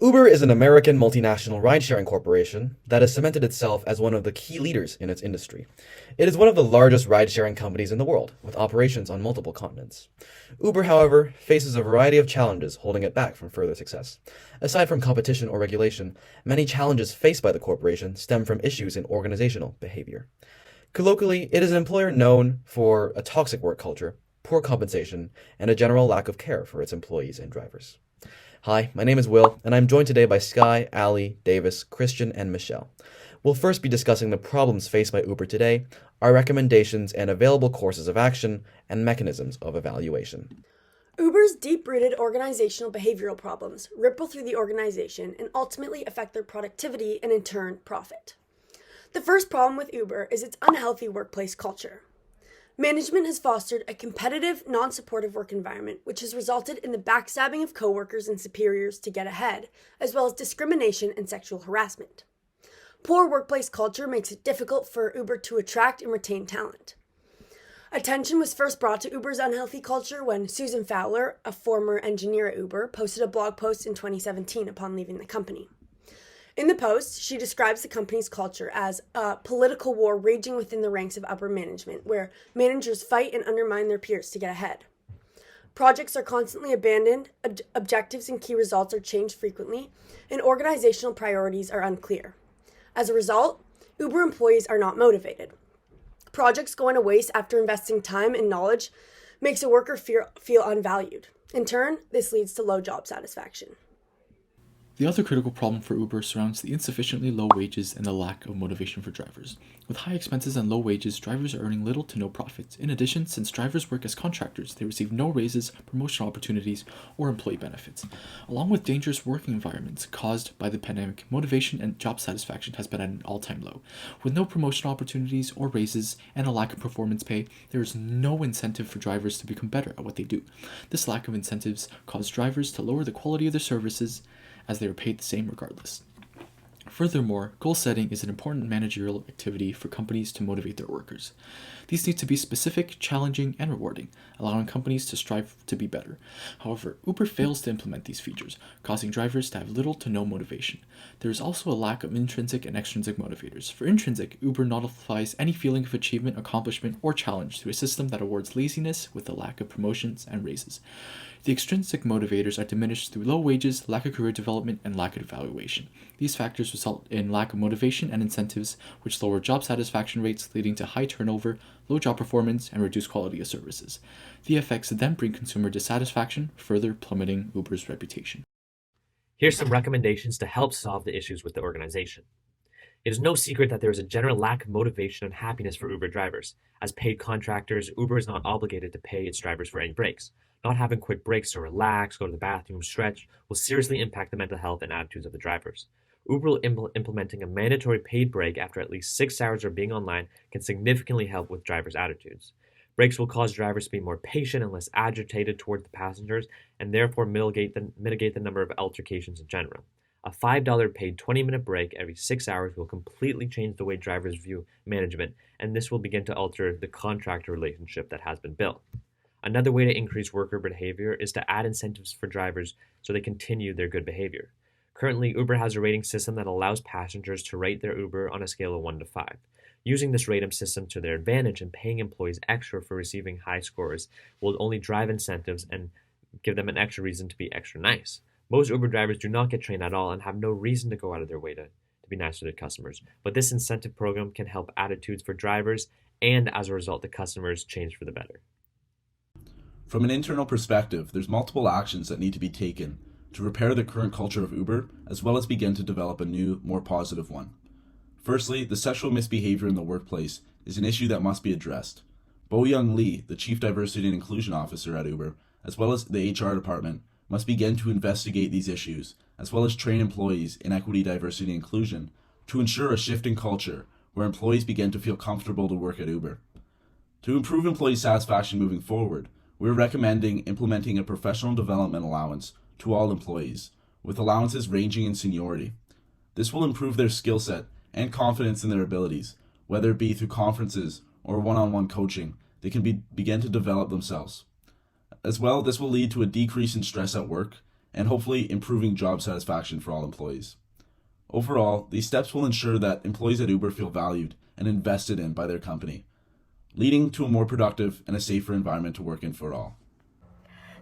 Uber is an American multinational ride-sharing corporation that has cemented itself as one of the key leaders in its industry. It is one of the largest ride-sharing companies in the world, with operations on multiple continents. Uber, however, faces a variety of challenges holding it back from further success. Aside from competition or regulation, many challenges faced by the corporation stem from issues in organizational behavior. Colloquially, it is an employer known for a toxic work culture, poor compensation, and a general lack of care for its employees and drivers. Hi, my name is Will, and I'm joined today by Sky, Ali, Davis, Christian, and Michelle. We'll first be discussing the problems faced by Uber today, our recommendations and available courses of action, and mechanisms of evaluation. Uber's deep-rooted organizational behavioral problems ripple through the organization and ultimately affect their productivity and, in turn, profit. The first problem with Uber is its unhealthy workplace culture. Management has fostered a competitive, non-supportive work environment, which has resulted in the backstabbing of coworkers and superiors to get ahead, as well as discrimination and sexual harassment. Poor workplace culture makes it difficult for Uber to attract and retain talent. Attention was first brought to Uber's unhealthy culture when Susan Fowler, a former engineer at Uber, posted a blog post in 2017 upon leaving the company. In the post, she describes the company's culture as a political war raging within the ranks of upper management, where managers fight and undermine their peers to get ahead. Projects are constantly abandoned, objectives and key results are changed frequently, and organizational priorities are unclear. As a result, Uber employees are not motivated. Projects going to waste after investing time and knowledge makes a worker feel unvalued. In turn, this leads to low job satisfaction. The other critical problem for Uber surrounds the insufficiently low wages and the lack of motivation for drivers. With high expenses and low wages, drivers are earning little to no profits. In addition, since drivers work as contractors, they receive no raises, promotional opportunities, or employee benefits. Along with dangerous working environments caused by the pandemic, motivation and job satisfaction has been at an all-time low. With no promotional opportunities or raises and a lack of performance pay, there is no incentive for drivers to become better at what they do. This lack of incentives causes drivers to lower the quality of their services, as they are paid the same regardless. Furthermore, goal setting is an important managerial activity for companies to motivate their workers. These need to be specific, challenging, and rewarding, allowing companies to strive to be better. However, Uber fails to implement these features, causing drivers to have little to no motivation. There is also a lack of intrinsic and extrinsic motivators. For intrinsic, Uber nullifies any feeling of achievement, accomplishment, or challenge through a system that awards laziness with a lack of promotions and raises. The extrinsic motivators are diminished through low wages, lack of career development, and lack of evaluation. These factors result in lack of motivation and incentives, which lower job satisfaction rates, leading to high turnover, low job performance, and reduced quality of services. The effects then bring consumer dissatisfaction, further plummeting Uber's reputation. Here's some recommendations to help solve the issues with the organization. It is no secret that there is a general lack of motivation and happiness for Uber drivers. As paid contractors, Uber is not obligated to pay its drivers for any breaks. Not having quick breaks to relax, go to the bathroom, stretch will seriously impact the mental health and attitudes of the drivers. Uber implementing a mandatory paid break after at least 6 hours of being online can significantly help with drivers' attitudes. Breaks will cause drivers to be more patient and less agitated toward the passengers, and therefore mitigate the number of altercations in general. A $5 paid 20-minute break every 6 hours will completely change the way drivers view management, and this will begin to alter the contractor relationship that has been built. Another way to increase worker behavior is to add incentives for drivers so they continue their good behavior. Currently, Uber has a rating system that allows passengers to rate their Uber on a scale of 1 to 5. Using this rating system to their advantage and paying employees extra for receiving high scores will only drive incentives and give them an extra reason to be extra nice. Most Uber drivers do not get trained at all and have no reason to go out of their way to be nice to their customers. But this incentive program can help attitudes for drivers, and as a result, the customers change for the better. From an internal perspective, there's multiple actions that need to be taken to repair the current culture of Uber, as well as begin to develop a new, more positive one. Firstly, the sexual misbehavior in the workplace is an issue that must be addressed. Bo-Young Lee, the Chief Diversity and Inclusion Officer at Uber, as well as the HR department, must begin to investigate these issues, as well as train employees in equity, diversity, and inclusion to ensure a shift in culture where employees begin to feel comfortable to work at Uber. To improve employee satisfaction moving forward, we're recommending implementing a professional development allowance to all employees, with allowances ranging in seniority. This will improve their skill set and confidence in their abilities, whether it be through conferences or one-on-one coaching. They can begin to develop themselves. As well, this will lead to a decrease in stress at work and hopefully improving job satisfaction for all employees. Overall, these steps will ensure that employees at Uber feel valued and invested in by their company, leading to a more productive and a safer environment to work in for all.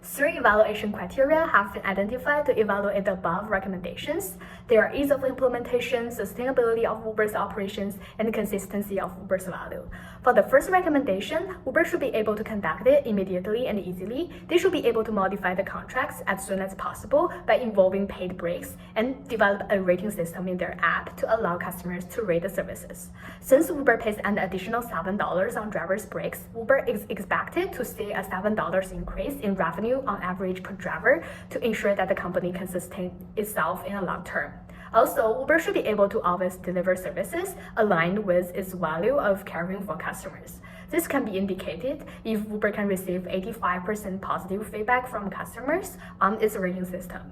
3 evaluation criteria have been identified to evaluate the above recommendations. They are ease of implementation, sustainability of Uber's operations, and consistency of Uber's value. For the first recommendation, Uber should be able to conduct it immediately and easily. They should be able to modify the contracts as soon as possible by involving paid breaks and develop a rating system in their app to allow customers to rate the services. Since Uber pays an additional $7 on drivers' breaks, Uber is expected to see a $7 increase in revenue on average per driver to ensure that the company can sustain itself in the long term. Also, Uber should be able to always deliver services aligned with its value of caring for customers. This can be indicated if Uber can receive 85% positive feedback from customers on its rating system.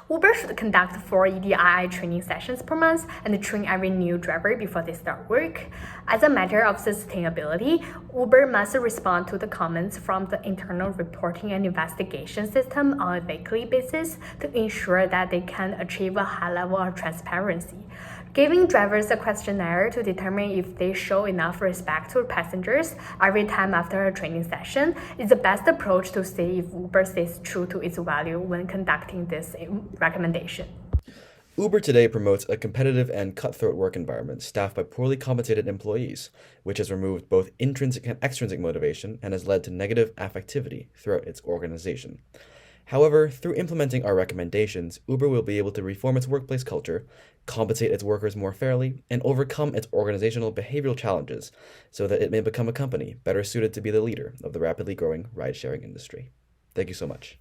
Uber should conduct 4 EDII training sessions per month and train every new driver before they start work. As a matter of sustainability, Uber must respond to the comments from the internal reporting and investigation system on a weekly basis to ensure that they can achieve a high level of transparency. Giving drivers a questionnaire to determine if they show enough respect to passengers every time after a training session is the best approach to see if Uber stays true to its value when conducting this recommendation. Uber today promotes a competitive and cutthroat work environment staffed by poorly compensated employees, which has removed both intrinsic and extrinsic motivation and has led to negative affectivity throughout its organization. However, through implementing our recommendations, Uber will be able to reform its workplace culture, compensate its workers more fairly, and overcome its organizational behavioral challenges so that it may become a company better suited to be the leader of the rapidly growing ride-sharing industry. Thank you so much.